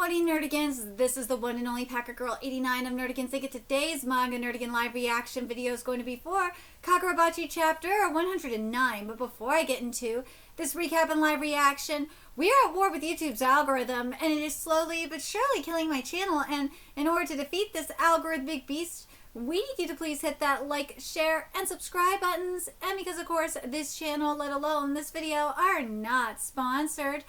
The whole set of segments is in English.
everybody, Nerdigans. This is the one and only Packer Girl 89 of Nerdigans. Think today's Manga Nerdigan live reaction video is going to be for Kagurabachi chapter 109. But before I get into this recap and live reaction, we are at war with YouTube's algorithm, and it is slowly but surely killing my channel. And in order to defeat this algorithmic beast, we need you to please hit that like, share, and subscribe buttons. And because, of course, this channel, let alone this video, are not sponsored.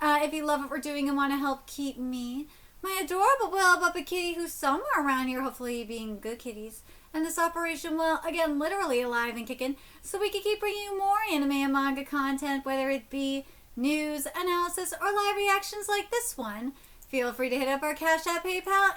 If you love what we're doing and want to help keep me, my adorable Will Bubba Kitty, who's somewhere around here, hopefully being good kitties, and this operation, well, again, literally alive and kicking, so we can keep bringing you more anime and manga content, whether it be news, analysis, or live reactions like this one. Feel free to hit up our Cash App, PayPal,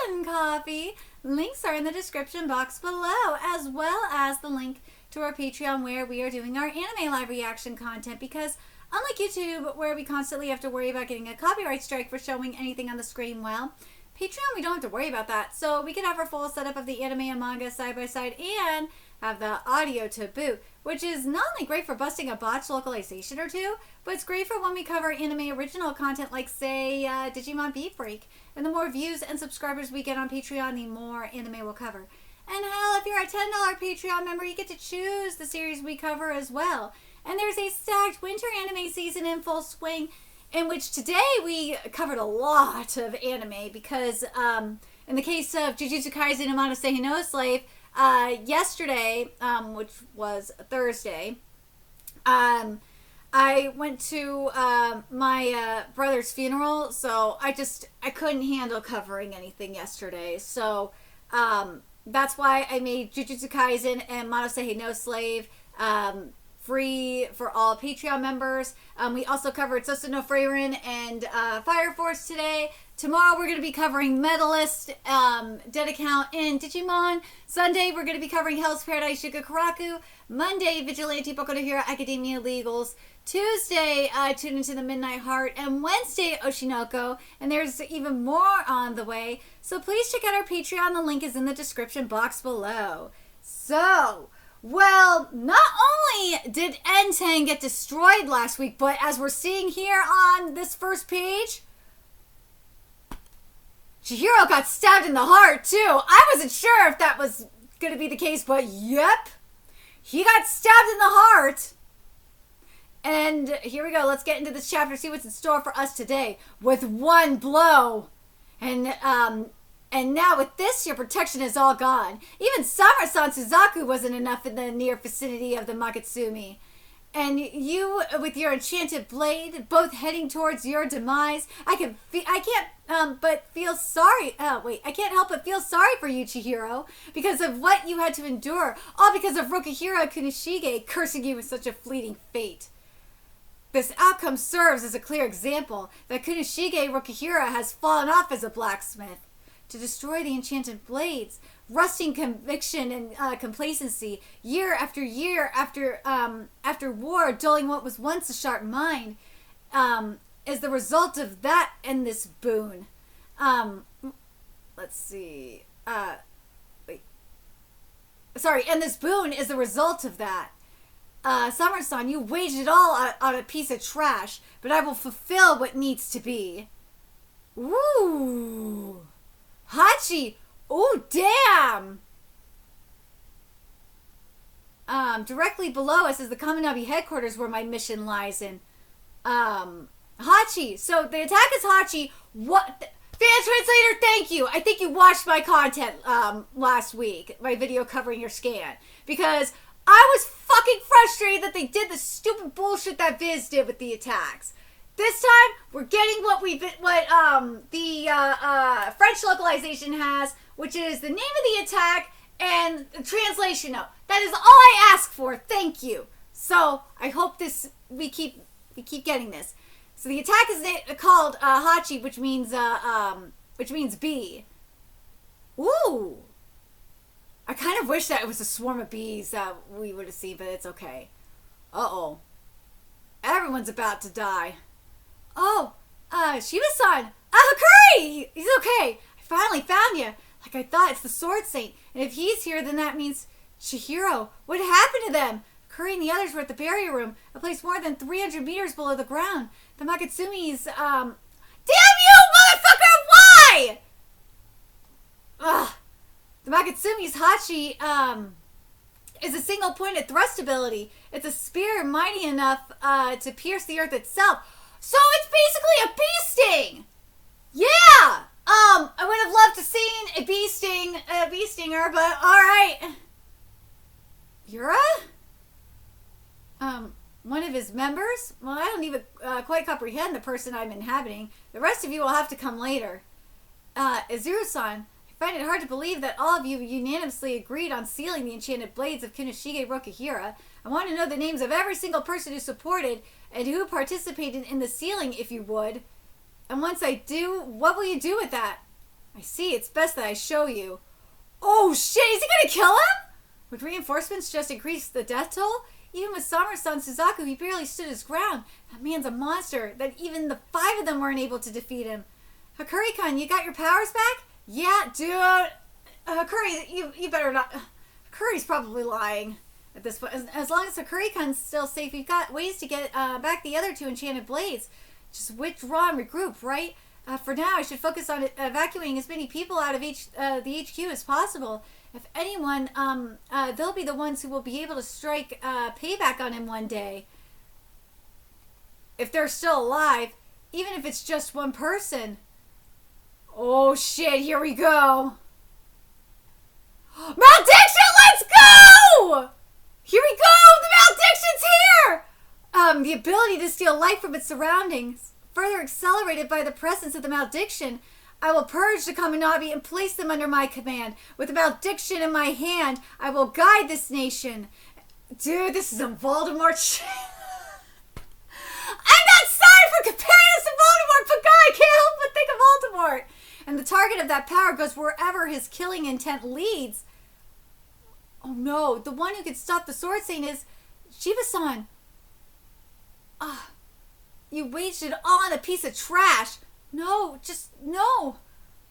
and Coffee. Links are in the description box below, as well as the link to our Patreon where we are doing our anime live reaction content, because unlike YouTube, where we constantly have to worry about getting a copyright strike for showing anything on the screen, well, Patreon, we don't have to worry about that. So we can have our full setup of the anime and manga side by side and have the audio to boot, which is not only great for busting a botched localization or two, but it's great for when we cover anime original content like, say, Digimon Beat Break. And the more views and subscribers we get on Patreon, the more anime we'll cover. And hell, if you're a $10 Patreon member, you get to choose the series we cover as well. And there's a stacked winter anime season in full swing, in which today we covered a lot of anime because in the case of Jujutsu Kaisen and Mononoke no Slave, yesterday, which was Thursday, I went to my brother's funeral, so I couldn't handle covering anything yesterday. So that's why I made Jujutsu Kaisen and Mononoke no Slave free for all Patreon members. We also covered Sosu no Frieren and Fire Force today. Tomorrow we're going to be covering Medalist, Dead Account, and Digimon. Sunday we're going to be covering Hell's Paradise Shigakuraku. Monday, Vigilante Boku no Hero Academia Legals. Tuesday, Tune Into the Midnight Heart. And Wednesday, Oshinoko. And there's even more on the way. So please check out our Patreon. The link is in the description box below. So, well, not only did N10 get destroyed last week, but as we're seeing here on this first page, Chihiro got stabbed in the heart too. I wasn't sure if that was going to be the case, but yep, he got stabbed in the heart. And here we go. Let's get into this chapter, see what's in store for us today with one blow. And now with this, your protection is all gone. Even Samura-san Suzaku wasn't enough in the near vicinity of the Makatsumi. And you, with your enchanted blade, both heading towards your demise, I can't help but feel sorry for you, Chihiro, because of what you had to endure, all because of Rokihira Kunishige cursing you with such a fleeting fate. This outcome serves as a clear example that Kunishige Rokihira has fallen off as a blacksmith. To destroy the enchanted blades, rusting conviction and complacency, year after year after war, dulling what was once a sharp mind, is the result of that and this boon. Let's see. And this boon is the result of that. Samura-san, you waged it all on a piece of trash, but I will fulfill what needs to be. Woo! Hachi! Oh, damn! Directly below us is the Kaminabi headquarters where my mission lies in. Hachi. So the attack is Hachi. What? Fan translator, thank you. I think you watched my content last week, my video covering your scan, because I was fucking frustrated that they did the stupid bullshit that Viz did with the attacks. This time, we're getting what the French localization has, which is the name of the attack and the translation note. That is all I ask for. Thank you. So I hope we keep getting this. So the attack is called Hachi, which means bee. Ooh. I kind of wish that it was a swarm of bees that we would have seen, but it's okay. Uh-oh. Everyone's about to die. Oh, Shiba-san! Curry! He's okay! I finally found you! Like I thought, it's the Sword Saint. And if he's here, then that means Chihiro. What happened to them? Curry and the others were at the barrier room, a place more than 300 meters below the ground. The Makatsumi's, Damn you, motherfucker! The Makatsumi's Hachi, is a single-pointed thrust ability. It's a spear mighty enough to pierce the earth itself. So it's basically a bee sting! Yeah! I would have loved to seen a bee stinger, but alright. Yura? One of his members? Well, I don't even quite comprehend the person I'm inhabiting. The rest of you will have to come later. Izuru-san, I find it hard to believe that all of you unanimously agreed on sealing the enchanted blades of Kunoshige Rokuhira. I want to know the names of every single person who supported and who participated in the sealing, if you would. And once I do, what will you do with that? I see, it's best that I show you. Oh shit, is he gonna kill him? Would reinforcements just increase the death toll? Even with Samura-san Suzaku, he barely stood his ground. That man's a monster, that even the 5 of them weren't able to defeat him. Hakuri-kun, you got your powers back? Yeah, dude. Hakuri, you better not. Hakuri's probably lying at this point. As long as Hakuri-kun's still safe, we've got ways to get back the other 2 enchanted blades. Just withdraw and regroup, right? For now, I should focus on evacuating as many people out of the HQ as possible. If anyone, they'll be the ones who will be able to strike payback on him one day. If they're still alive, even if it's just one person. Oh shit, here we go. Malediction, let's go! Here we go, the malediction's here! The ability to steal life from its surroundings, further accelerated by the presence of the malediction. I will purge the Kaminabi and place them under my command. With the malediction in my hand, I will guide this nation. Dude, this is some Voldemort shit. I'm not sorry for comparing us to Voldemort, but God, I can't help but think of Voldemort. And the target of that power goes wherever his killing intent leads. Oh no, the one who could stop the Sword Saint is Shiba-san. You waged it all on a piece of trash. No, just no.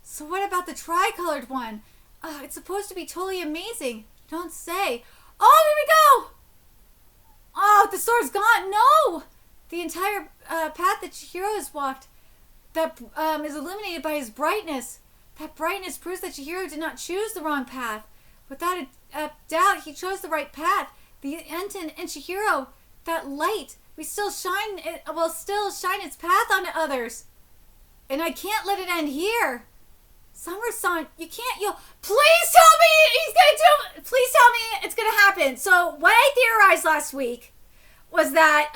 So what about the tricolored one? It's supposed to be totally amazing. Don't say. Oh, here we go. Oh, the sword's gone. No. The entire path that Chihiro has walked that is illuminated by his brightness. That brightness proves that Chihiro did not choose the wrong path. Without a doubt, he chose the right path. The Enten and Chihiro, that light, will still shine its path onto others. And I can't let it end here. Samura-san, you can't, please tell me please tell me it's gonna happen. So what I theorized last week was that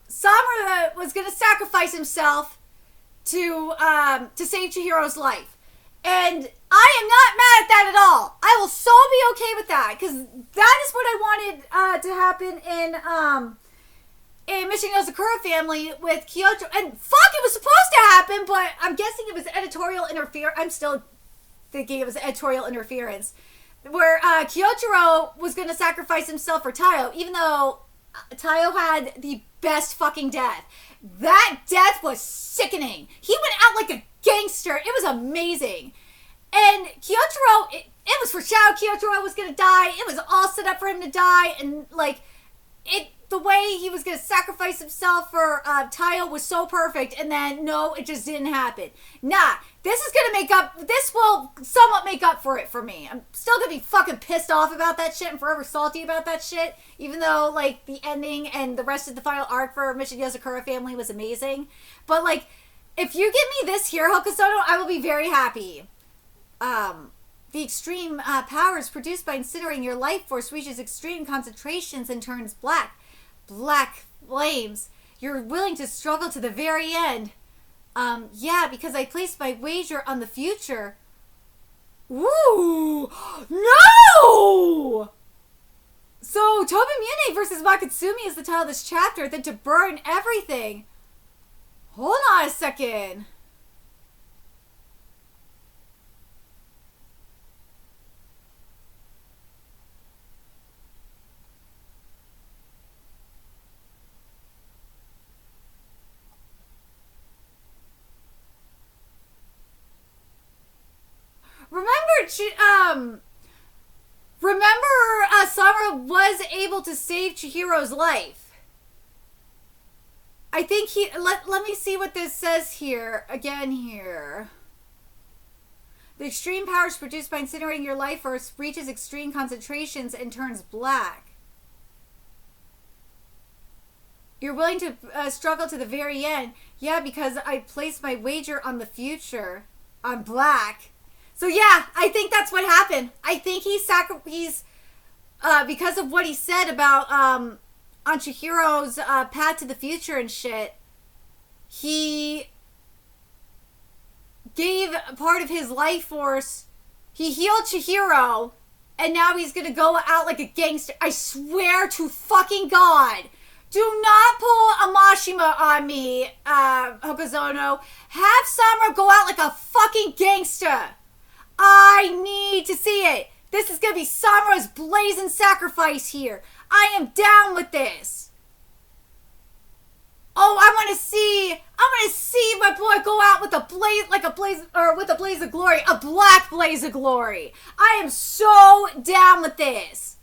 Samura was gonna sacrifice himself to save Chihiro's life. And I am not mad at that at all. I will so be okay with that, because that is what I wanted to happen in Mission Yozakura family with Kyoto. And fuck, it was supposed to happen, but I'm guessing it was editorial interference. I'm still thinking it was editorial interference. Where Kyotaro was going to sacrifice himself for Taiyo, even though Taiyo had the best fucking death. That death was sickening. He went out like a gangster. It was amazing. And Kyotaro, it was foreshadowed Kyotaro was going to die. It was all set up for him to die. And like, the way he was going to sacrifice himself for Taiyo was so perfect. And then, no, it just didn't happen. Nah, this will somewhat make up for it for me. I'm still going to be fucking pissed off about that shit and forever salty about that shit. Even though, like, the ending and the rest of the final arc for Mission Yozakura family was amazing. But, like, if you give me this here, Hokusono, I will be very happy. The extreme powers produced by incinerating your life force reaches extreme concentrations and turns black. Black flames. You're willing to struggle to the very end. Yeah, because I placed my wager on the future. Ooh! No! So, Tobimune versus Makatsumi is the title of this chapter, then to burn everything. Hold on a second. Remember, Samura was able to save Chihiro's life. I think let me see what this says here, again here. The extreme powers produced by incinerating your life force reaches extreme concentrations and turns black. You're willing to struggle to the very end. Yeah, because I placed my wager on the future. On black. So yeah, I think that's what happened. I think he's because of what he said about on Chihiro's path to the future and shit. He gave part of his life force. He healed Chihiro, and now he's gonna go out like a gangster. I swear to fucking God. Do not pull a Mashima on me, Hokazono. Have Samura go out like a fucking gangster. I need to see it. This is gonna be Samura's blazing sacrifice here. I am down with this. Oh, I want to see my boy go out with a blaze of glory, a black blaze of glory. I am so down with this.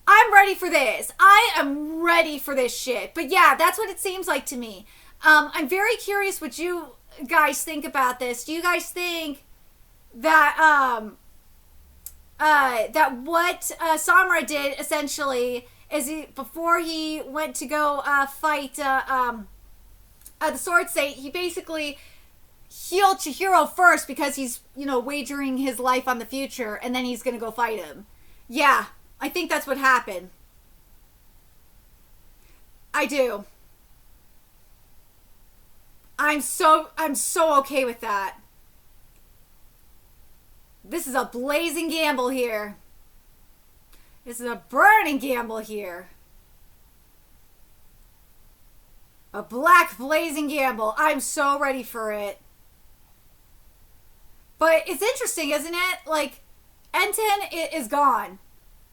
I'm ready for this. I am ready for this shit. But yeah, that's what it seems like to me. I'm very curious what you guys think about this. Do you guys think that that what Samura did essentially is before he went to go fight the Sword Saint, he basically healed Chihiro first because he's, wagering his life on the future, and then he's gonna go fight him. Yeah, I think that's what happened. I do. I'm so okay with that. This is a blazing gamble here. This is a burning gamble here. A black blazing gamble. I'm so ready for it. But it's interesting, isn't it? Like, Enten is gone.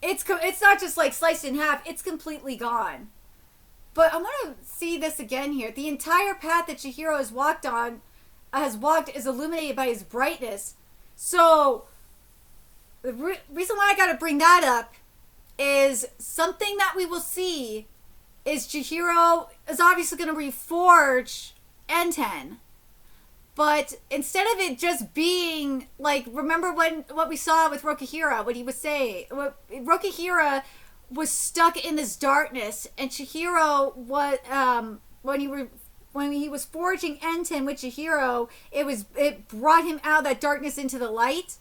It's not just like sliced in half. It's completely gone. But I want to see this again here. The entire path that Chihiro has walked is illuminated by his brightness. So, the reason why I got to bring that up is something that we will see is Chihiro is obviously going to reforge Enten. But instead of it just being, like, remember what we saw with Rokihira, what he was saying? Rokihira was stuck in this darkness, and Chihiro, when he was forging Enten with Chihiro, it brought him out of that darkness into the light.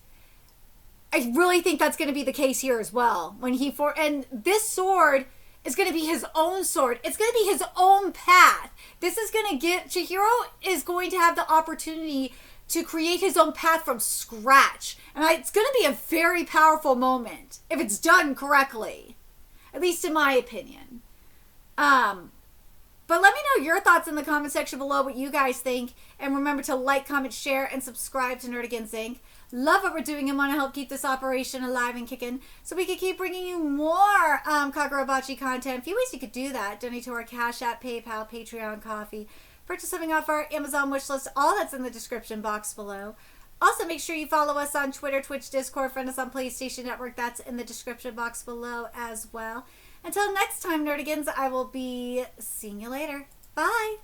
I really think that's going to be the case here as well. And this sword is going to be his own sword. It's going to be his own path. Chihiro is going to have the opportunity to create his own path from scratch. And it's going to be a very powerful moment if it's done correctly. At least in my opinion. But let me know your thoughts in the comment section below, what you guys think. And remember to like, comment, share, and subscribe to Nerdigans Inc. Love what we're doing and want to help keep this operation alive and kicking so we can keep bringing you more Kagurabachi content. A few ways you could do that. Donate to our Cash App, PayPal, Patreon, Coffee. Purchase something off our Amazon wishlist. All that's in the description box below. Also, make sure you follow us on Twitter, Twitch, Discord, friend us on PlayStation Network. That's in the description box below as well. Until next time, Nerdigans, I will be seeing you later. Bye!